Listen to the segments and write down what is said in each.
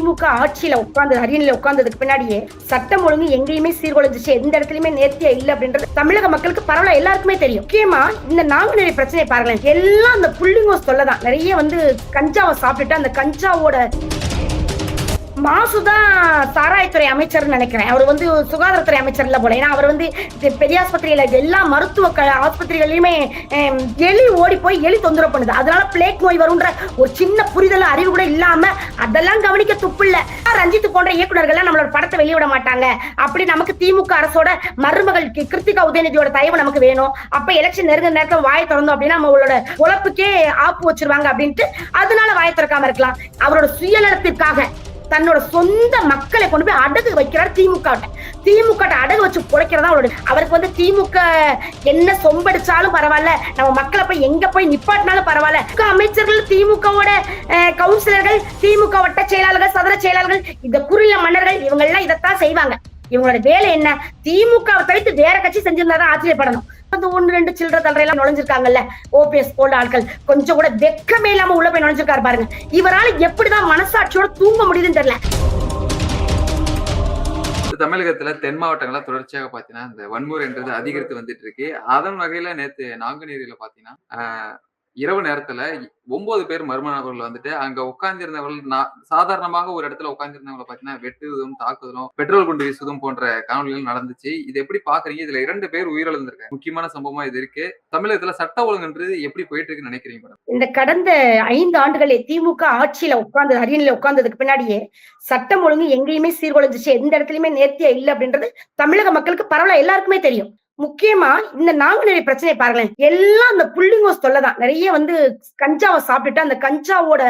திமுக ஆட்சியில அரியணையில உட்கார்ந்ததுக்கு பின்னாடியே சட்டம் ஒழுங்கு எங்கேயுமே சீர்குலைஞ்சிச்சு, எந்த இடத்துலயுமே நேர்த்தியா இல்ல அப்படின்றது தமிழக மக்களுக்கு பரவலா எல்லாருக்குமே தெரியும். முக்கியமா இந்த நாங்குநேரி பிரச்சனை பாருங்களேன், எல்லாம் அந்த புள்ளிங்கோஸ் தொல்லைதான். நிறைய கஞ்சாவை சாப்பிட்டுட்டு அந்த கஞ்சாவோட மாசுதான் சாராயத்துறை அமைச்சர் நினைக்கிறேன். அவர் சுகாதாரத்துறை அமைச்சர் இல்ல போல. ஏன்னா அவர் பெரிய ஆஸ்பத்திரியில எல்லா மருத்துவ ஆஸ்பத்திரிகளிலுமே எலி ஓடி போய் எலி தொந்தரவு பண்ணுது. அதனால பிளேக் நோய் வரும்ன்ற ஒரு சின்ன புரிதல் அறிவு கூட இல்லாம அதெல்லாம் கவனிக்க துப்பு இல்ல. ரஞ்சித் போன்ற இயக்குநர்கள் நம்மளோட படத்தை வெளியிட மாட்டாங்க. அப்படி நமக்கு திமுக அரசோட மருமகள் கிருத்திகா உதயநிதியோட தயவு நமக்கு வேணும். அப்ப எலெக்ஷன் நெருங்க நேரத்தில் வாயை திறந்தோம் அப்படின்னா நம்மளோட உழைப்புக்கே ஆப்பு வச்சிருவாங்க அப்படின்ட்டு அதனால வாயை திறக்காம இருக்கலாம். அவரோட சுயநலத்திற்காக தன்னோட சொந்த மக்களை கொண்டு போய் அடகு வைக்கிறார் திமுக அடகு வச்சு குறைக்கிறதா அவருக்கு திமுக என்ன சொம்படிச்சாலும் பரவாயில்ல, நம்ம மக்களை போய் எங்க போய் நிப்பாட்டினாலும் பரவாயில்ல. அமைச்சர்கள், திமுகவோட கவுன்சிலர்கள், திமுக வட்ட செயலாளர்கள், சதுர செயலாளர்கள், இந்த குறுநில மன்னர்கள் இவங்க எல்லாம் இதைத்தான் செய்வாங்க. இவங்களோட வேலை என்ன? திமுகவை தவிர்த்து வேற கட்சி செஞ்சிருந்தாதான் ஆச்சரியப்படணும். ஒன்னு ரெண்டு சில்லற தலரையெல்லாம் நுழைஞ்சிருக்காங்கல்ல, ஓபிஎஸ் போல ஆட்கள் கொஞ்சம் கூட வெக்கமே இல்லாம உள்ள போய் நுழைஞ்சிருக்காரு பாருங்க. இவரால எப்படிதான் மனசாட்சியோட தூங்க முடியுதுன்னு தெரியல. தமிழகத்துல தென் மாவட்டங்கள தொடர்ச்சியாக பாத்தீங்கன்னா இந்த வன்முறைன்றது அதிகரித்து வந்துட்டு இருக்கு. அதன் வகையில நேத்து நாங்குநேரியில பாத்தீங்கன்னா இரவு நேரத்துல 9 பேர் மர்ம நபர்கள் அங்க உட்கார்ந்திருந்தவர்கள் சாதாரணமாக ஒரு இடத்துல உட்கார்ந்திருந்தவங்களை பாத்தீங்கன்னா வெட்டுவதும், தாக்குதலும், பெட்ரோல் குண்டு வீசுவதும் போன்ற காணொலிகள் நடந்துச்சு. இது எப்படி பாக்குறீங்க? இதுல 2 பேர் உயிரிழந்திருக்காங்க. முக்கியமான சம்பவமா இது இருக்கு. தமிழகத்துல சட்ட ஒழுங்குன்றது எப்படி போயிட்டு இருக்குன்னு நினைக்கிறீங்க மேடம்? இந்த கடந்த 5 ஆண்டுகளே திமுக ஆட்சியில அரியணையில உட்கார்ந்ததுக்கு பின்னாடியே சட்டம் ஒழுங்கு எங்கேயுமே சீர்குலைஞ்சிச்சு, எந்த இடத்துலயுமே நேர்த்தியா இல்ல அப்படின்றது தமிழக மக்களுக்கு பரவலா எல்லாருக்குமே தெரியும். முக்கியமா இந்த நாங்குநேரி பிரச்சனை பாருங்களேன், எல்லாம் அந்த புள்ளிங்கோஸ் தொல்லைதான். நிறைய கஞ்சாவை சாப்பிட்டுட்டு அந்த கஞ்சாவோட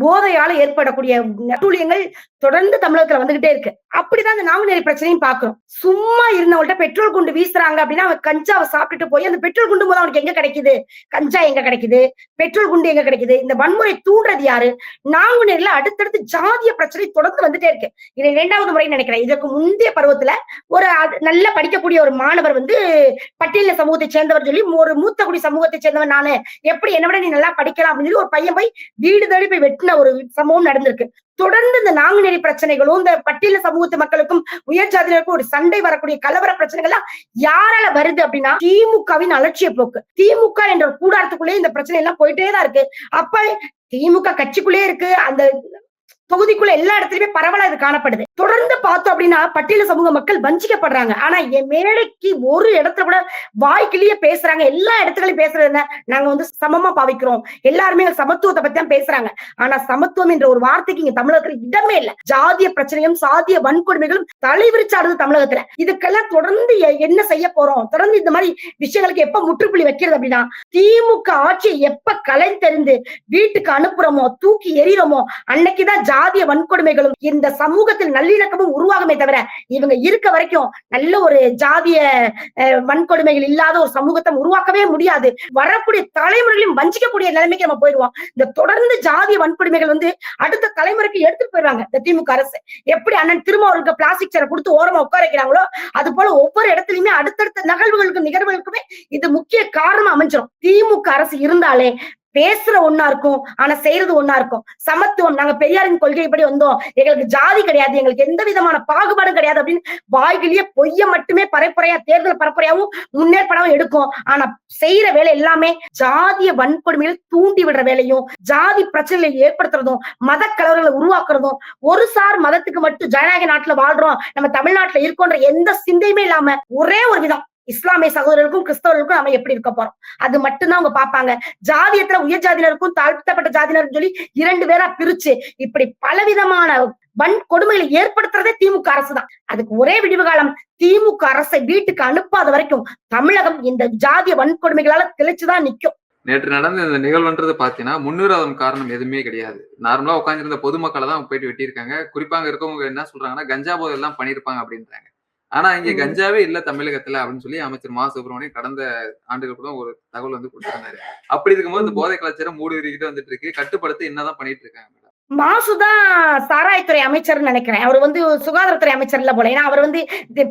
போதையால ஏற்படக்கூடிய நட்டூழியங்கள் தொடர்ந்து தமிழகத்துல வந்துகிட்டே இருக்கு. அப்படிதான் அந்த நாங்குநேரி பிரச்சனையும் பாக்குறோம். சும்மா இருந்தவங்கள்ட்ட பெட்ரோல் குண்டு வீசுறாங்க அப்படின்னா அவன் கஞ்சாவை சாப்பிட்டுட்டு போய் அந்த பெட்ரோல் குண்டு போது அவனுக்கு எங்க கிடைக்குது? கஞ்சா எங்க கிடைக்குது? பெட்ரோல் குண்டு எங்க கிடைக்குது? இந்த வன்முறை தூண்டுறது யாரு? நாங்குநேரில அடுத்தடுத்து ஜாதிய பிரச்சனை தொடர்ந்து வந்துட்டே இருக்கு. இது 2வது முறை நினைக்கிறேன். இதற்கு முந்தைய பருவத்துல ஒரு நல்லா படிக்கக்கூடிய ஒரு மாணவர் பட்டியல சமூகத்தை சேர்ந்தவர் சொல்லி ஒரு மூத்த குடி சமூகத்தை சேர்ந்தவர் நானு, எப்படி என்ன விட நீ நல்லா படிக்கலாம் அப்படின்னு சொல்லி ஒரு பையன் போய் வீடு தேடி போய் வெட்டின ஒரு சம்பவம் நடந்திருக்கு. தொடர்ந்து இந்த நாங்குநேரி பிரச்சனைகளும் இந்த பட்டியல சமூகத்து மக்களுக்கும் உயர் ஜாதியினருக்கும் ஒரு சண்டை வரக்கூடிய கலவர பிரச்சனைகள்லாம் யாரால வருது அப்படின்னா திமுகவின் அலட்சிய போக்கு. திமுக என்ற கூடாரத்துக்குள்ளே இந்த பிரச்சனை எல்லாம் போயிட்டேதான் இருக்கு. அப்ப திமுக கட்சிக்குள்ளே இருக்கு, அந்த தொகுதிக்குள்ள எல்லா இடத்துலயுமே பரவலா இது காணப்படுது. தொடர்ந்து பார்த்தோம் அப்படின்னா பட்டியல சமூக மக்கள் வஞ்சிக்கப்படுறாங்க. ஆனா என் மேடைக்கு ஒரு இடத்துல கூட வாய்க்கிலேயே பேசுறாங்க. எல்லா இடத்துலயும் பேசுறது என்ன? நாங்க சமமா பாவிக்கிறோம், எல்லாருமே சமத்துவத்தை பத்தி தான் பேசுறாங்க. ஆனா சமத்துவம் என்ற ஒரு வார்த்தைக்கு இங்க தமிழகத்துல இடமே இல்ல. ஜாதிய பிரச்சனையும் சாதிய வன்கொடுமைகளும் தலைவிரிச்சாடுது தமிழகத்துல. இதுக்கெல்லாம் தொடர்ந்து என்ன செய்ய போறோம்? தொடர்ந்து இந்த மாதிரி விஷயங்களுக்கு எப்ப முற்றுப்புள்ளி வைக்கிறது அப்படின்னா திமுக ஆட்சியை எப்ப கலைந்தெறிந்து வீட்டுக்கு அனுப்புறோமோ, தூக்கி எறிகிறோமோ அன்னைக்குதான் ஜாதிய வன்கொடுமைகளும் இந்த சமூகத்தில் நல்லிணக்கமும் உருவாகுமே தவிர இவங்க இருக்க வரைக்கும் நல்ல ஒரு ஜாதிய வன்கொடுமைகள் இல்லாத ஒரு சமூகத்தை உருவாக்கவே முடியாது. வரக்கூடிய தலைமுறைகளையும் வஞ்சிக்கக்கூடிய நிலைமைக்கு நம்ம போயிடுவோம். இந்த தொடர்ந்து ஜாதிய வன்கொடுமைகள் அடுத்த தலைமுறைக்கு எடுத்துட்டு போயிடுவாங்க இந்த திமுக அரசு. எப்படி அண்ணன் திருமாவளவனுக்கு பிளாஸ்டிக் சேரை கொடுத்து ஓரமா உட்கார வைக்கிறாங்களோ அது போல ஒவ்வொரு இடத்துலயுமே அடுத்தடுத்த நிகழ்வுகளுக்குமே இது முக்கிய காரணமா அமைஞ்சிடும். திமுக அரசு இருந்தாலே பேசுற ஒன்னா இருக்கும், ஆனா செய்யறது ஒன்னா இருக்கும். சமத்துவம், நாங்க பெரியாரின் கொள்கைப்படி வந்தோம், எங்களுக்கு ஜாதி கிடையாது, எங்களுக்கு எந்த விதமான பாகுபாடும் கிடையாது அப்படின்னு வாய்கிலேயே பொய்ய மட்டுமே பரப்புரையா தேர்தல் பரப்புரையாவும் முன்னேற்படாவும் எடுக்கும். ஆனா செய்யற வேலை எல்லாமே ஜாதிய வன்கொடுமைகளை தூண்டி விடுற வேலையும், ஜாதி பிரச்சனைகளை ஏற்படுத்துறதும், மத கலவரங்களை உருவாக்குறதும், ஒரு சார் மதத்துக்கு மட்டும் ஜனநாயக நாட்டுல வாழ்றோம், நம்ம தமிழ்நாட்டுல இருக்கோன்ற எந்த சிந்தையுமே இல்லாம ஒரே ஒரு விதம் இஸ்லாமிய சகோதரர்களுக்கும் கிறிஸ்தவர்களுக்கும் நம்ம எப்படி இருக்க போறோம் அது மட்டும்தான் அவங்க பாப்பாங்க. ஜாதியத்துல உயர் ஜாதியினருக்கும் தாழ்த்தப்பட்ட ஜாதியினர் சொல்லி 2 பேரா பிரிச்சு இப்படி பலவிதமான வன்கொடுமைகளை ஏற்படுத்துறதே திமுக அரசு தான். அதுக்கு ஒரே விடிவு காலம், திமுக அரசை வீட்டுக்கு அனுப்பாத வரைக்கும் தமிழகம் இந்த ஜாதிய வன்கொடுமைகளால திளைச்சுதான் நிக்கும். நேற்று நடந்த இந்த நிகழ்வுன்றது பாத்தீங்கன்னா முன்னுரிமை காரணம் எதுவுமே கிடையாது. நார்மலா உட்காந்துருந்த பொதுமக்களை தான் போயிட்டு வெட்டியிருக்காங்க. குறிப்பாக இருக்கவங்க என்ன சொல்றாங்கன்னா கஞ்சா போதை எல்லாம் பண்ணிருப்பாங்க அப்படின்றாங்க. ஆனா இங்க கஞ்சாவே இல்ல தமிழகத்துல அப்படின்னு சொல்லி அமைச்சர் மா சுப்பிரமணியன் கடந்த ஆண்டுகள் கூட ஒரு தகவல் கொடுத்திருந்தாரு. அப்படி இருக்கும்போது இந்த போதை கலாச்சாரம் மூடுகிட்டு வந்துட்டு இருக்கு. கட்டுப்படுத்த என்னதான் பண்ணிட்டு இருக்காங்க? மாசுதான் சாராயத்துறை அமைச்சர்னு நினைக்கிறேன். அவரு வந்து சுகாதாரத்துறை அமைச்சர் இல்ல போல. ஏன்னா அவர் வந்து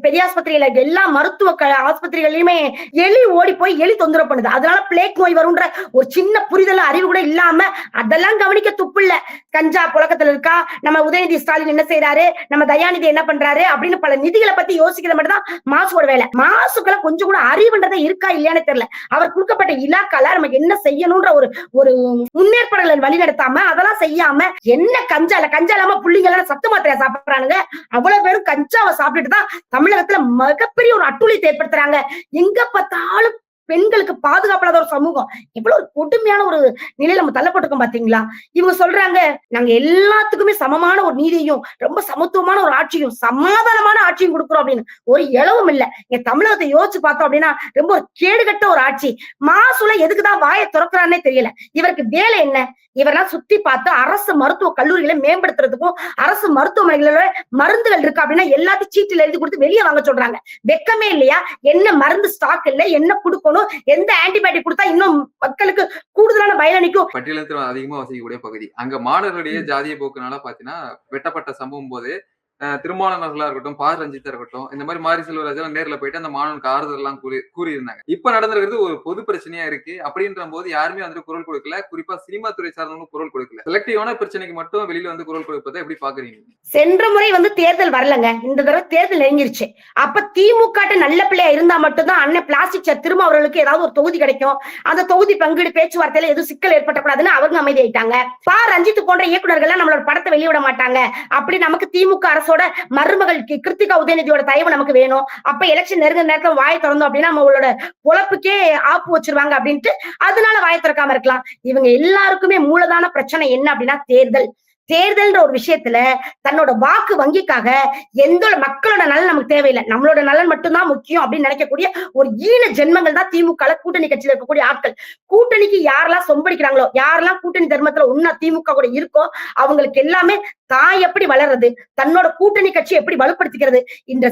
பெரிய ஆஸ்பத்திரியில எல்லா மருத்துவ ஆஸ்பத்திரிகள்லயுமே எலி ஓடி போய் எலி தொந்தரவு பண்ணுது. அதனால பிளேக் நோய் வரும்ன்ற ஒரு சின்ன புரிதல் அறிவு கூட இல்லாம அதெல்லாம் கவனிக்க துப்பில்ல. கஞ்சா புழக்கத்துல இருக்கா, நம்ம உதயநிதி ஸ்டாலின் என்ன செய்யறாரு, நம்ம தயாநிதி என்ன பண்றாரு அப்படின்னு பல நிதிகளை பத்தி யோசிக்கிறது மட்டும் தான் மாசுவோட வேலை. மாசுக்களை கொஞ்சம் கூட அறிவுன்றதே இருக்கா இல்லையான்னு தெரியல. அவர் கொடுக்கப்பட்ட இலாக்கால நமக்கு என்ன செய்யணும்ன்ற ஒரு ஒரு முன்னேற்பாடுகளை வழிநடத்தாம அதெல்லாம் செய்யாம என்ன கஞ்சா இல்லாம புள்ளிங்க எல்லாம் சத்து மாத்திரையா சாப்பிடுறானுங்க. அவ்வளவு பேரும் கஞ்சாவை சாப்பிட்டுட்டு தான் தமிழகத்துல மிகப்பெரிய ஒரு அட்டுழியத்தை ஏற்படுத்துறாங்க. எங்க பார்த்தாலும் பெண்களுக்கு பாதுகாப்பில்லாத ஒரு சமூகம். எவ்வளவு ஒரு கொடுமையான ஒரு நிலையில நம்ம தள்ளப்பட்டிருக்கோம் பாத்தீங்களா? இவங்க சொல்றாங்க நாங்க எல்லாத்துக்குமே சமமான ஒரு நீதியும் ரொம்ப சமத்துவமான ஒரு ஆட்சியும் சமாதானமான ஆட்சியும் கொடுக்குறோம் அப்படின்னு. ஒரு இளவும் இல்ல. என் தமிழகத்தை யோசிச்சு பார்த்தோம் அப்படின்னா ரொம்ப ஒரு கேடுகட்ட ஒரு ஆட்சி. மாசுல எதுக்குதான் வாயை திறக்கிறான்னே தெரியல. இவருக்கு வேலை என்ன? இவரெல்லாம் சுத்தி பார்த்து அரசு மருத்துவ கல்லூரிகளை மேம்படுத்துறதுக்கும் அரசு மருத்துவமனைகளோட மருந்துகள் இருக்கு அப்படின்னா எல்லாத்தையும் சீட்டில் எழுதி கொடுத்து வெளியே வாங்க சொல்றாங்க. வெக்கமே இல்லையா? என்ன மருந்து ஸ்டாக் இல்ல, என்ன கொடுக்கணும், எந்த ஆன்டிபயோட்டிக் கொடுத்தா இன்னும் மக்களுக்கு கூடுதலான பயனளிக்கும். பட்டியலத்தில் அதிகமா வசிக்கக்கூடிய பகுதி. அங்க மாணவர்களுடைய ஜாதிய போக்குனால பாத்தீங்கன்னா வெட்டப்பட்ட சம்பவம் போது திருமாவளவர்களா இருக்கட்டும், பா ரஞ்சிதா இருக்கட்டும், இந்த மாதிரி மாரி செல்வராஜ் நேர்ல போயிட்டு அந்த மாணவனுக்கு ஆறுதல் எல்லாம் கூறியிருந்தாங்க. இப்ப நடந்திருக்கிறது ஒரு பொது பிரச்சனையா இருக்கு. அப்படின்ற போது யாருமே வந்து குரல் கொடுக்கல. குறிப்பா சினிமா துறை சார்ந்தவங்க குரல் கொடுக்கல. செலக்டிவான பிரச்சனைக்கு மட்டும் வெளியில வந்து குரல் கொடுப்பதை எப்படி பாக்குறீங்க? சென்ற முறை வந்து தேர்தல் வரலங்க. இந்த தடவை தேர்தல் நெருங்கிருச்சு. அப்ப திமுக நல்ல பிள்ளையா இருந்தா மட்டும்தான் அண்ணன் பிளாஸ்டிக் சேர் திரும்ப அவர்களுக்கு ஏதாவது ஒரு தொகுதி கிடைக்கும். அந்த தொகுதி பங்கீடு பேச்சுவார்த்தையில எதுவும் சிக்கல் ஏற்பட்டக்கூடாதுன்னு அவங்க அமைதி ஆயிட்டாங்க. பா ரஞ்சித் போன்ற இயக்குநர்கள் நம்மளோட படத்தை வெளியிட மாட்டாங்க. அப்படி நமக்கு திமுக அரசோட மருமகள் கிருத்திகா உதயநிதியோட தயவு நமக்கு வேணும். அப்ப எலெக்ஷன் நெருங்க நேரத்துல வாய் திறந்தோம் அப்படின்னா நம்மளோட பொழப்புக்கே ஆப்பு வச்சிருவாங்க அப்படின்ட்டு அதனால வாய் திறக்காம இருக்கலாம். இவங்க எல்லாருக்குமே மூலதான பிரச்சனை என்ன அப்படின்னா தேர்தல்ன்ற ஒரு விஷயத்துல தன்னோட வாக்கு வங்கிக்காக எந்த மக்களோட நலன் நமக்கு தேவையில்லை, நம்மளோட நலன் மட்டும்தான் முக்கியம் அப்படின்னு நினைக்கக்கூடிய ஒரு ஈன ஜென்மங்கள் தான் திமுக கூட்டணி கட்சியில இருக்கக்கூடிய ஆட்கள். கூட்டணிக்கு யாரெல்லாம் சொம்படிக்கிறாங்களோ, யாரெல்லாம் கூட்டணி தர்மத்துல உண்ணா திமுக கூட இருக்கோ அவங்களுக்கு எல்லாமே தான் எப்படி வளர்றது, தன்னோட கூட்டணி கட்சி எப்படி வலுப்படுத்திக்கிறது, இந்த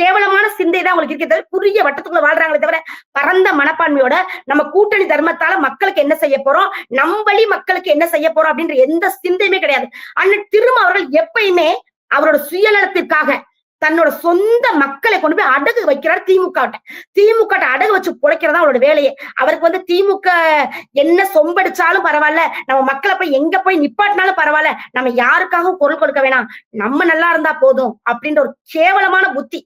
கேவலமான சிந்தை தான் அவங்களுக்கு இருக்கிறது. குறுகிய வட்டத்துக்குள்ள வாழ்றாங்களே தவிர பரந்த மனப்பான்மையோட நம்ம கூட்டணி தர்மத்தால மக்களுக்கு என்ன செய்ய போறோம், நம்பளி மக்களுக்கு என்ன செய்ய போறோம் அப்படின்ற எந்த சிந்தையுமே கிடையாது. அண்ணன் திரும்ப அவர்கள் எப்பயுமே அவரோட சுயநலத்திற்காக தன்னோட சொந்த மக்களை கொண்டு போய் அடகு வைக்கிறார். திமுக அடகு வச்சு பொழைக்கிறதா அவரோட வேலையே. அவருக்கு வந்து திமுக என்ன சொம்படிச்சாலும் பரவாயில்ல, நம்ம மக்களை போய் எங்க போய் நிப்பாட்டினாலும் பரவாயில்ல, நம்ம யாருக்காகவும் குரல் கொடுக்க வேணாம், நம்ம நல்லா இருந்தா போதும் அப்படின்ற ஒரு கேவலமான புத்தி.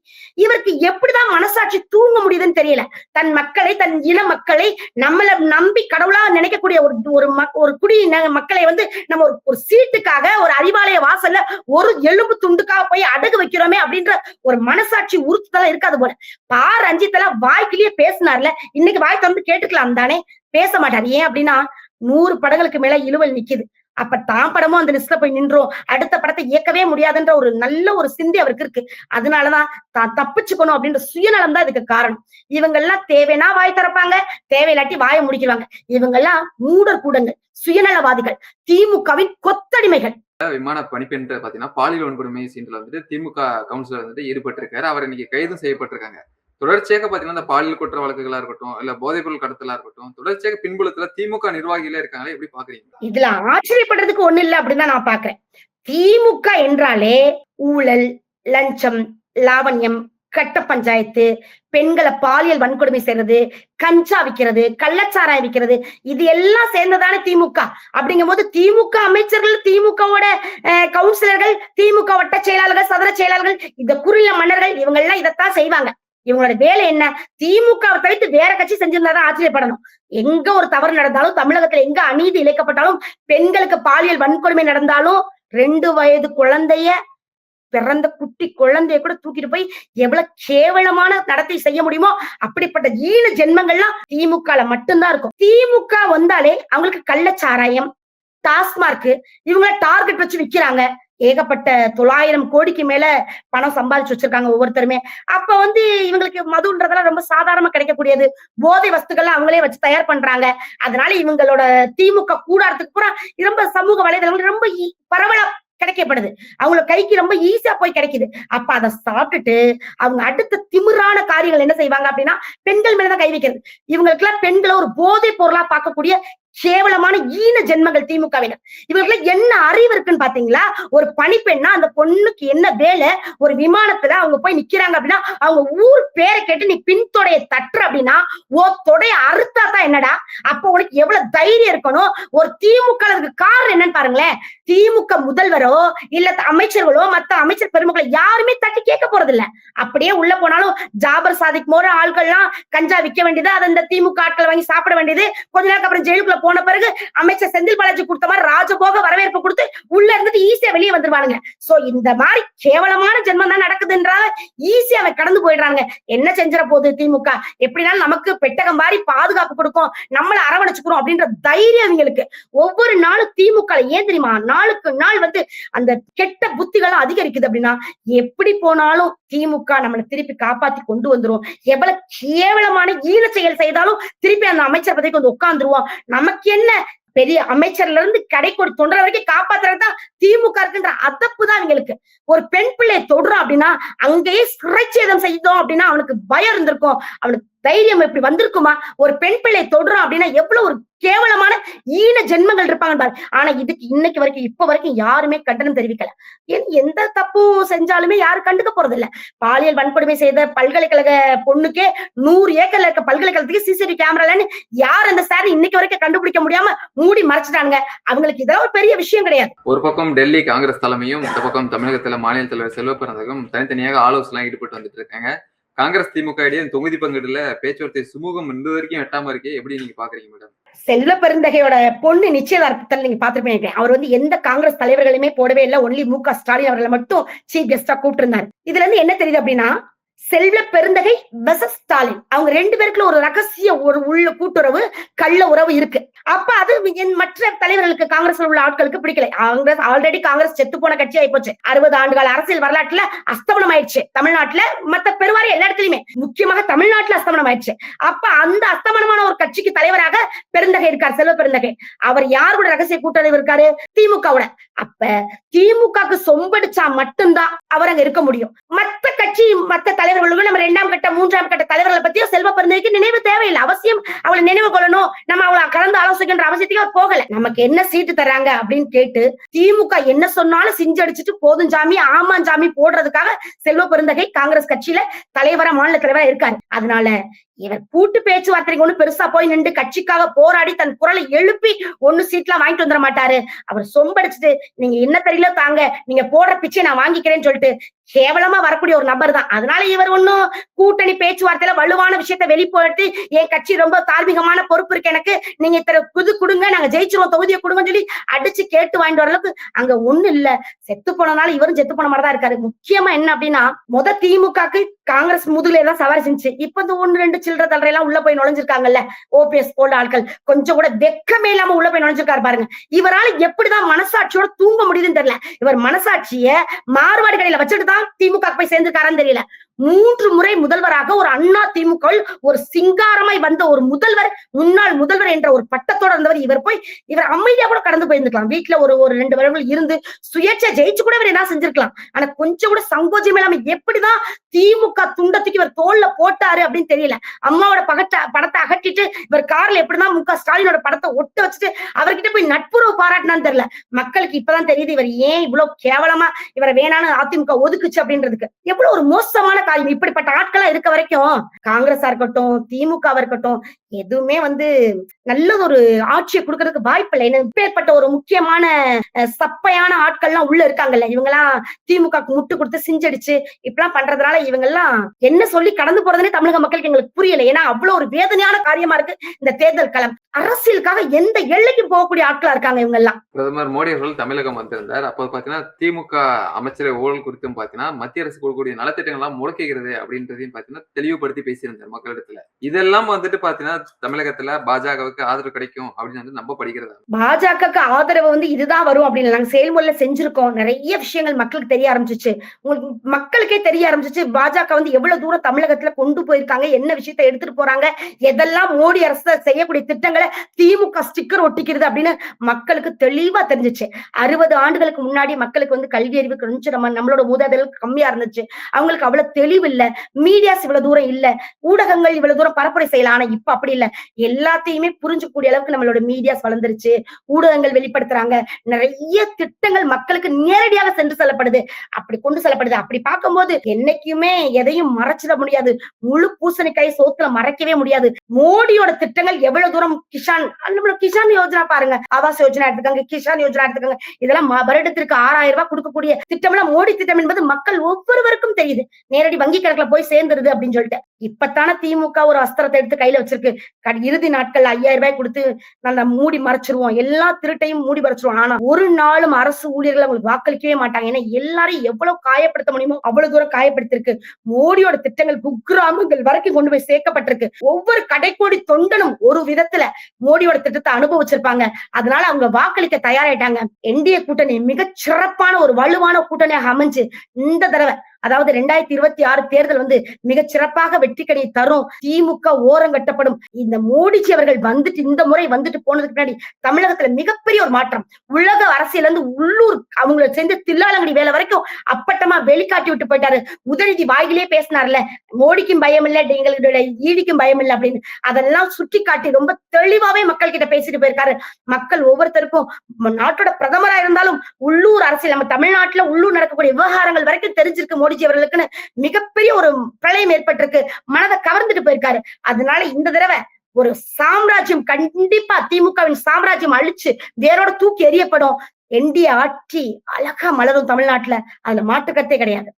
இவருக்கு எப்படிதான் மனசாட்சி தூங்க முடியுதுன்னு தெரியல. தன் மக்களை, தன் இன மக்களை, நம்மள நம்பி கடவுளா நினைக்கக்கூடிய ஒரு குடி மக்களை வந்து நம்ம ஒரு சீட்டுக்காக ஒரு அறிவாலய வாசல்ல ஒரு எலும்பு துண்டுக்காக போய் அடகு வைக்கிறோமே அப்படின்னு ஒரு மனசாட்சி உறுத்துதெல்லாம் இருக்காது போல. பா ரஞ்சித் எல்லாம் வாய்க்கிலேயே பேசினார்ல, இன்னைக்கு வாய் திறந்து கேட்டுக்கலாம் தானே, பேச மாட்டார். ஏன் அப்படின்னா 100 படங்களுக்கு மேல இழுவல் நிக்குது. அப்ப தான் படமும் அந்த லிஸ்ட்ல போய் நின்றோம், அடுத்த படத்தை இயக்கவே முடியாதுன்ற ஒரு நல்ல ஒரு சிந்தி அவருக்கு இருக்கு. அதனாலதான் தான் தப்பிச்சுக்கணும் அப்படின்ற சுயநலம் தான் இதுக்கு காரணம். இவங்க எல்லாம் தேவைன்னா வாய் திறப்பாங்க, தேவையில்லாட்டி வாயை முடிக்கிறாங்க. இவங்க எல்லாம் மூடர் கூடங்கள், சுயநலவாதிகள், திமுகவின் கொத்தடிமைகள். விமான பணிப்பெண் பாத்தீங்கன்னா பாலியல் வன்கொடுமை சீன்ல வந்துட்டு திமுக கவுன்சிலர் வந்துட்டு ஈடுபட்டு இருக்காரு. அவர் இன்னைக்கு கைதும் செய்யப்பட்டிருக்காங்க. தொடர்ச்சியாக பாத்தீங்கன்னா இந்த பாலியல் குற்ற வழக்குகளா இருக்கட்டும், இல்ல போதைப் பொருள் கடத்தலா இருக்கட்டும், தொடர்ச்சியாக பின்புலத்துல திமுக நிர்வாகிகளே இருக்காங்களே, எப்படி பாக்குறீங்க? இதுல ஆச்சரியப்படுறதுக்கு ஒண்ணு இல்ல அப்படின்னு தான் நான் பாக்குறேன். திமுக என்றாலே ஊழல், லஞ்சம், லாவண்யம், கட்ட பஞ்சாயத்து, பெண்களை பாலியல் வன்கொடுமை செய்யறது, கஞ்சா விற்கிறது, கள்ளச்சாராயம் விற்கிறது, இது எல்லாம் சேர்ந்ததானே திமுக. அப்படிங்கும் போது திமுக அமைச்சர்கள், திமுகவோட கவுன்சிலர்கள், திமுக வட்ட செயலாளர்கள், சதுர செயலாளர்கள், இந்த குறுநில மன்னர்கள், இவங்க எல்லாம் இதைத்தான் செய்வாங்க. இவங்களோட வேலை என்ன? திமுகவை தவிர்த்து வேற கட்சி செஞ்சிருந்தாதான் ஆச்சரியப்படணும். எங்க ஒரு தவறு நடந்தாலும், தமிழகத்துல எங்க அநீதி இழைக்கப்பட்டாலும், பெண்களுக்கு பாலியல் வன்கொடுமை நடந்தாலும் 2 வயது குழந்தைய, பிறந்த குட்டி குழந்தைய கூட தூக்கிட்டு போய் எவ்வளவு கேவலமான நடத்தை செய்ய முடியுமோ அப்படிப்பட்ட ஈன ஜென்மங்கள்லாம் திமுக மட்டும்தான் இருக்கும். திமுக வந்தாலே அவங்களுக்கு கள்ளச்சாராயம், டாஸ்மார்க், இவங்க டார்கெட் வச்சு விக்கிறாங்க. ஏகப்பட்ட 900 கோடிக்கு மேல பணம் சம்பாதிச்சு வச்சிருக்காங்க ஒவ்வொருத்தருமே. அப்ப வந்து இவங்களுக்கு மதுன்றதெல்லாம் ரொம்ப சாதாரணமா கிடைக்கக்கூடியது. போதை வஸ்துக்கள் அவங்களே வச்சு தயார் பண்றாங்க. அதனால இவங்களோட திமுக கூடாரத்துக்கு பூரா ரொம்ப சமூக வலைதளங்கள் ரொம்ப பரவலா கிடைக்கப்படுது. அவங்கள கைக்கு ரொம்ப ஈஸியா போய் கிடைக்குது. அப்ப அதை சாப்பிட்டுட்டு அவங்க அடுத்த திமிரான காரியங்கள் என்ன செய்வாங்க அப்படின்னா பெண்கள் மேலதான் கை வைக்கிறது. இவங்களுக்கு எல்லாம் பெண்களை ஒரு போதை பொருளா பார்க்கக்கூடிய கேவலமான ஈன ஜென்மங்கள் திமுகவினர். இவங்களுக்கு என்ன அறிவு இருக்குன்னு பாத்தீங்களா? ஒரு பணிப்பெண்ணா அந்த பொண்ணுக்கு என்ன வேலை? ஒரு விமானத்துல அவங்க போய் நிக்கிறாங்க அப்படின்னா அவங்க ஊர் பேரை கேட்டு நீ பின்தொடைய தட்டுற அப்படின்னா தொடைய அறுத்தாதான் என்னடா? அப்ப உனக்கு எவ்வளவு தைரியம் இருக்கணும்? ஒரு திமுக காரணம் என்னன்னு பாருங்களேன். திமுக முதல்வரோ இல்ல அமைச்சர்களோ மத்த அமைச்சர் பெருமக்களை யாருமே தட்டி கேட்க போறது இல்ல. அப்படியே உள்ள போனாலும் ஜாபர் சாதிக் போற ஆட்கள்லாம் கஞ்சா விற்க வேண்டியது, அதை இந்த திமுக ஆட்களை வாங்கி சாப்பிட வேண்டியது. கொஞ்ச நேரம் அப்புறம் ஜெயிலுக்குள்ள போன பிறகு அமைச்சர் செந்தில் பாலாஜி கொடுத்த மாதிரி ராஜபோக வரவேற்பு கொடுத்து உள்ள இருந்துட்டு ஈஸியா வெளியே வந்துருவானுங்க. சோ இந்த மாதிரி கேவலமான ஜென்மம் தான் நடக்குதுன்றாங்க. ஈஸியா அவன் கடந்து போயிடுறாங்க. என்ன செஞ்சிட போகுது திமுக? எப்படினாலும் நமக்கு பெட்டகம் மாதிரி பாதுகாப்பு கொடுக்கும், நம்மள அரவணைச்சுக்கிறோம் அப்படின்ற தைரியம் அவங்களுக்கு. ஒவ்வொரு நாளும் திமுக ஏன் தெரியுமா நாளுக்கு நாள் வந்து அந்த கெட்ட புத்திகள் அதிகரிக்குது அப்படின்னா, எப்படி போனாலும் திமுக நம்மளை திருப்பி காப்பாத்தி கொண்டு வந்துரும். எவ்வளவு கேவலமான ஈன செயல் செய்தாலும் திருப்பி அந்த அமைச்சர் பதவிக்கு வந்து உட்கார்ந்துருவோம். நமக்கு என்ன பெரிய அமைச்சர்ல இருந்து கடைக்கோடி தொண்டர் வரைக்கும் காப்பாத்துறதுதான் திமுக இருக்குன்ற அதப்பு தான் அவங்களுக்கு. ஒரு பெண் பிள்ளையை தொடுறோம் அப்படின்னா அங்கேயே சிறைச்சேதம் செய்தோம் அப்படின்னா அவனுக்கு பயம் இருந்திருக்கும், அவனுக்கு தைரியம் எப்படி வந்திருக்குமா? ஒரு பெண் பிள்ளை தொடுறோம் அப்படின்னா எவ்வளவு ஒரு கேவலமான ஈன ஜென்மங்கள் இருப்பாங்க பாரு. ஆனா இதுக்கு இன்னைக்கு வரைக்கும் இப்ப வரைக்கும் யாருமே கண்டனம் தெரிவிக்கல. எந்த தப்பும் செஞ்சாலுமே யாரும் கண்டுக்க போறது இல்ல. பாலியல் வன்கொடுமை செய்த பல்கலைக்கழக பொண்ணுக்கே 100 ஏக்கர்ல இருக்க பல்கலைக்கழகத்துக்கு சிசிடிவி கேமராலன்னு யார் அந்த சார் இன்னைக்கு வரைக்கும் கண்டுபிடிக்க முடியாம மூடி மறைச்சிட்டாங்க. அவங்களுக்கு இதெல்லாம் ஒரு பெரிய விஷயம் கிடையாது. ஒரு பக்கம் டெல்லி காங்கிரஸ் தலைமையும் இந்த பக்கம் தமிழகத்துல மாநில தலைவர் செல்வ பெருந்தகையும் தனித்தனியாக ஆலோசனை ஈடுபட்டு வந்துட்டு இருக்காங்க. காங்கிரஸ் திமுக இடையே தொகுதி பங்கீடுல பேச்சுவார்த்தை சுமூகம் இந்த வரைக்கும் எட்டாம இருக்கே, எப்படி நீங்க பாக்குறீங்க மேடம்? செல்வ பெருந்தகையோட பொண்ணு நிச்சயதார்த்தத்தில் நீங்க பாத்துருப்பீங்க. அவர் வந்து எந்த காங்கிரஸ் தலைவர்களுமே போடவே இல்லை. ஒன்லி மு.க. ஸ்டாலின் அவர்களை மட்டும் சீஃப் கெஸ்டா கூப்பிட்டு இருந்தாரு. இதுல இருந்து என்ன தெரியுது அப்படின்னா, செல்வ பெருந்தகை வெர்சஸ் ஸ்டாலின் அவங்க 2 பேருக்குள்ள ஒரு ரகசிய ஒரு உள்ள கூட்டுறவு கள்ள உறவு இருக்கு. அப்ப அது மற்ற தலைவர்களுக்கு காங்கிரஸ்ல உள்ள ஆட்களுக்கு பிடிக்கல. காங்கிரஸ் ஆல்ரெடி காங்கிரஸ் செத்து போன கட்சி ஆயிப்போச்சு. 60 ஆண்டுகால அரசியல் வரலாற்றுல அஸ்தமனம் ஆயிடுச்சு. தமிழ்நாட்டுல மத்த பெருவாரி எல்லா இடத்துலயுமே முக்கியமாக தமிழ்நாட்டுல அஸ்தமனம் ஆயிடுச்சு. அப்ப அந்த அஸ்தமனமான ஒரு கட்சிக்கு தலைவராக பெருந்தகை இருக்கார், செல்வ பெருந்தகை. அவர் யார் கூட ரகசிய கூட்டணி இருக்காரு? திமுகவோட. அப்ப திமுகக்கு சொம்படிச்சா மட்டும்தான் அவர் அங்க இருக்க முடியும். மத்த கட்சி மத்த தலைவர்களுக்கும் நம்ம 2ஆம் கட்ட 3ஆம் கட்ட தலைவர்களை பத்தியும் செல்வ பெருந்தகைக்கு நினைவு தேவையில்லை. அவசியம் அவளை நினைவு கொள்ளணும், நம்ம அவளை கலந்து ஆலோசிக்கின்ற அவசியத்துக்கு அவர் போகல. நமக்கு என்ன சீட்டு தராங்க அப்படின்னு கேட்டு திமுக என்ன சொன்னாலும் சிஞ்சடிச்சுட்டு போதும் சாமி ஆமாம் சாமி போடுறதுக்காக செல்வ பெருந்தகை காங்கிரஸ் கட்சியில தலைவரா மாநில தலைவரா இருக்காரு. அதனால இவர் கூட்டு பேச்சுவார்த்தைக்கு ஒண்ணு பெருசா போய் நின்று கட்சிக்காக போராடி தன் குரலை எழுப்பி 1 சீட்லாம் வாங்கிட்டு வந்துட மாட்டாரு. அவர் சொம்படிச்சுட்டு நீங்க என்ன தெரியல தாங்க, நீங்க போடுற பிச்சை நான் வாங்கிக்கிறேன்னு சொல்லிட்டு கேவலமா வரக்கூடிய ஒரு நபர் தான். அதனால இவர் ஒன்னும் கூட்டணி பேச்சுவார்த்தையில வலுவான விஷயத்த வெளிப்படுத்தி என் கட்சி ரொம்ப தார்மீகமான பொறுப்பு இருக்கு எனக்கு, நீங்க இத்தனை புது கொடுங்க நாங்க ஜெயிச்சிருவோம் தொகுதியை கொடுங்கன்னு சொல்லி அடிச்சு கேட்டு வாங்கிட்டு வர அளவுக்கு அங்க ஒண்ணு இல்ல. செத்து போனனால இவரும் செத்து போன மாதிரிதான் இருக்காரு. முக்கியமா என்ன அப்படின்னா, திமுகக்கு காங்கிரஸ் முதுகுல தான் சவாரி செஞ்சு இப்ப இந்த 1-2 சில்லற தலரை எல்லாம் உள்ள போய் நுழைஞ்சிருக்காங்கல்ல, ஓபிஎஸ் போல ஆட்கள் கொஞ்சம் கூட வெக்கமே இல்லாம உள்ள போய் நுழைஞ்சிருக்காரு பாருங்க. இவரால எப்படிதான் மனசாட்சியோட தூங்க முடியுதுன்னு தெரியல. இவர் மனசாட்சிய மாறுபாடு கடையில வச்சுட்டு தான் திமுக போய் சேர்ந்திருக்காருன்னு தெரியல. 3 முறை முதல்வராக ஒரு அண்ணா திமுக ஒரு சிங்காரமாய் வந்த ஒரு முதல்வர், முன்னாள் முதல்வர் என்ற ஒரு பட்டத்தோட இருந்தவர். இவர் அமைதியா கூட கடந்து போயிருந்துக்கலாம். வீட்டுல ஒரு 2 வருடங்கள் இருந்து சுயேட்சை ஜெயிச்சு கூட இவர் என்ன செஞ்சிருக்கலாம். ஆனா கொஞ்சம் கூட சங்கோஜம் இல்லாம எப்படிதான் திமுக துண்டத்துக்கு இவர் தோல்ல போட்டாரு அப்படின்னு தெரியல. அம்மாவோட படத்தை அகற்றிட்டு இவர் கார்ல எப்படிதான் மு.க. ஸ்டாலினோட படத்தை ஒட்டு வச்சுட்டு அவர்கிட்ட போய் நட்புறவு பாராட்டினான்னு தெரியல. மக்களுக்கு இப்பதான் தெரியுது இவர் ஏன் இவ்வளவு கேவலமா இவரை வேணான்னு அதிமுக ஒதுக்குச்சு அப்படின்றதுக்கு. எவ்வளவு ஒரு மோசமான காரியம். இப்படிப்பட்ட ஆட்களா இருக்க வரைக்கும் காங்கிரஸா இருக்கட்டும் திமுகவா இருக்கட்டும் எதுவுமே நல்ல ஒரு ஆட்சியை கொடுக்கறதுக்கு வாய்ப்பு இல்லை. இப்பேற்பட்ட ஒரு முக்கியமான சப்பையான ஆட்கள்லாம் உள்ள இருக்காங்கல்ல, இவங்க எல்லாம் திமுக முட்டு கொடுத்து சிஞ்சடிச்சு இப்பெல்லாம் பண்றதுனால இவங்க எல்லாம் என்ன சொல்லி கடந்து போறதுன்னே தமிழக மக்களுக்கு எங்களுக்கு புரியல. ஏன்னா அவ்வளவு ஒரு வேதனையான காரியமா இருக்கு இந்த தேர்தல் களம். அரசியலுக்காக எந்த எல்லைக்கும் போகக்கூடிய ஆட்களா இருக்காங்க இவங்க எல்லாம். பிரதமர் மோடி அவர்கள் தமிழகம் வந்திருந்தார். அப்போ பாத்தீங்கன்னா திமுக அமைச்சரை ஊழல் குறித்தும் பாத்தீங்கன்னா மத்திய அரசு கொடுக்கக்கூடிய நலத்திட்டங்கள் எல்லாம் முடக்குகிறது அப்படின்றதையும் பாத்தீங்கன்னா தெளிவுபடுத்தி பேசியிருந்தார் மக்களிடத்துல. இதெல்லாம் பாத்தீங்கன்னா தமிழகத்துல பாஜகவுக்கு ஆதரவு கிடைக்கும் அப்படின்னு நம்ப படிக்கிறதா? பாஜகவுக்கு ஆதரவு இதுதான் வரும் அப்படின்னு நாங்க செயல்முறையில செஞ்சிருக்கோம். நிறைய விஷயங்கள் மக்களுக்கு தெரிய ஆரம்பிச்சிச்சு. உங்களுக்கு மக்களுக்கே தெரிய ஆரம்பிச்சிச்சு பாஜக எவ்வளவு தூரம் தமிழகத்துல கொண்டு போயிருக்காங்க, என்ன விஷயத்த எடுத்துட்டு போறாங்க, எதெல்லாம் மோடி அரசு செய்யக்கூடிய திட்டங்களை திமுக ஸ்டிக்கர் ஒட்டிக்கிறது அப்படின்னு மக்களுக்கு தெளிவா தெரிஞ்சிச்சு. 60 ஆண்டுகளுக்கு முன்னாடி மக்களுக்கு கல்வி அறிவு கொஞ்சம் நம்மளோட மூதாதைகளுக்கு கம்மியா இருந்துச்சு. அவங்களுக்கு அவ்வளவு தெளிவு இல்ல, மீடியாஸ் இவ்வளவு தூரம் இல்ல, ஊடகங்கள் இவ்வளவு தூரம் பரப்புரை செய்யலாம். ஆனா இப்ப அப்படி அப்படி இல்ல. எல்லாத்தையுமே புரிஞ்சுக்கக்கூடிய அளவுக்கு நம்மளோட மீடியாஸ் வளர்ந்துருச்சு. ஊடகங்கள் வெளிப்படுத்துறாங்க. நிறைய திட்டங்கள் மக்களுக்கு நேரடியாக சென்று செல்லப்படுது. அப்படி கொண்டு செல்லப்படுது. அப்படி பார்க்கும்போது என்னைக்குமே எதையும் மறைச்சிட முடியாது. முழு பூசணிக்காய் சோத்துல மறைக்கவே முடியாது. மோடியோட திட்டங்கள் எவ்வளவு தூரம் நம்மளோட கிஷான் யோஜனா பாருங்க. ஆவாஸ் யோஜனா எடுத்துக்கங்க, கிஷான் யோஜனா எடுத்துக்கங்க. இதெல்லாம் வருடத்திற்கு 6,000 ரூபாய் கொடுக்கக்கூடிய திட்டம்லாம் மோடி திட்டம் என்பது மக்கள் ஒவ்வொருவருக்கும் தெரியுது. நேரடி வங்கி கணக்குல போய் சேர்ந்துருது அப்படின்னு சொல்லிட்டு. இப்பத்தான திமுக ஒரு அஸ்திரத்தை எடுத்து கையில வச்சிருக்கு. இறுதி நாட்கள் 5,000 ரூபாய் கொடுத்து நம்ம மூடி மறைச்சிருவோம். எல்லா திருட்டையும் மூடி மறைச்சிருவோம். ஆனா ஒரு நாளும் அரசு ஊழியர்கள் அவங்களுக்கு வாக்களிக்கவே மாட்டாங்க. ஏன்னா எல்லாரையும் எவ்வளவு காயப்படுத்த முடியுமோ அவ்வளவு தூரம் காயப்படுத்திருக்கு. மோடியோட திட்டங்கள் குக்கிராமங்கள் வரைக்கும் கொண்டு போய் சேர்க்கப்பட்டிருக்கு. ஒவ்வொரு கடைக்கோடி தொண்டனும் ஒரு விதத்துல மோடியோட திட்டத்தை அனுபவிச்சிருப்பாங்க. அதனால அவங்க வாக்களிக்க தயாராயிட்டாங்க. என்டிஏ கூட்டணி மிகச் சிறப்பான ஒரு வலுவான கூட்டணியாக அமைஞ்சு இந்த தடவை அதாவது 2026 தேர்தல் மிகச் சிறப்பாக வெற்றிக்கணி தரும். திமுக ஓரங்கட்டப்படும். இந்த மோடிஜி அவர்கள் இந்த முறை போனதுக்கு பின்னாடி தமிழகத்துல மிகப்பெரிய ஒரு மாற்றம். உலக அரசியல் உள்ளூர் அவங்களை சேர்ந்து தில்லாலங்கடி வேலை வரைக்கும் அப்பட்டமா வெளிக்காட்டி விட்டு போயிட்டாரு. உதயநிதி வாயிலே பேசினார்ல, மோடிக்கும் பயம் இல்ல, எங்களுடைய ஈடிக்கும் பயம் இல்ல அப்படின்னு. அதெல்லாம் சுட்டி காட்டி ரொம்ப தெளிவாவே மக்கள் கிட்ட பேசிட்டு போயிருக்காரு. மக்கள் ஒவ்வொருத்தருக்கும் நாட்டோட பிரதமரா இருந்தாலும் உள்ளூர் அரசியல் நம்ம தமிழ்நாட்டுல உள்ளூர் நடக்கக்கூடிய விவகாரங்கள் வரைக்கும் தெரிஞ்சிருக்கு மோடிஜி அவர்களுக்குன்னு மிகப்பெரிய ஒரு பிரளயம் ஏற்பட்டிருக்கு. மனதை கவர்ந்துட்டு போயிருக்காரு. அதனால இந்த தடவை ஒரு சாம்ராஜ்யம் கண்டிப்பா திமுகவின் சாம்ராஜ்யம் அழிச்சு வேரோட தூக்கி எறியப்படும். என்டிஏ ஆட்சி அழகா மலரும் தமிழ்நாட்டுல. அதுல மாற்றுக்கருத்தே கிடையாது.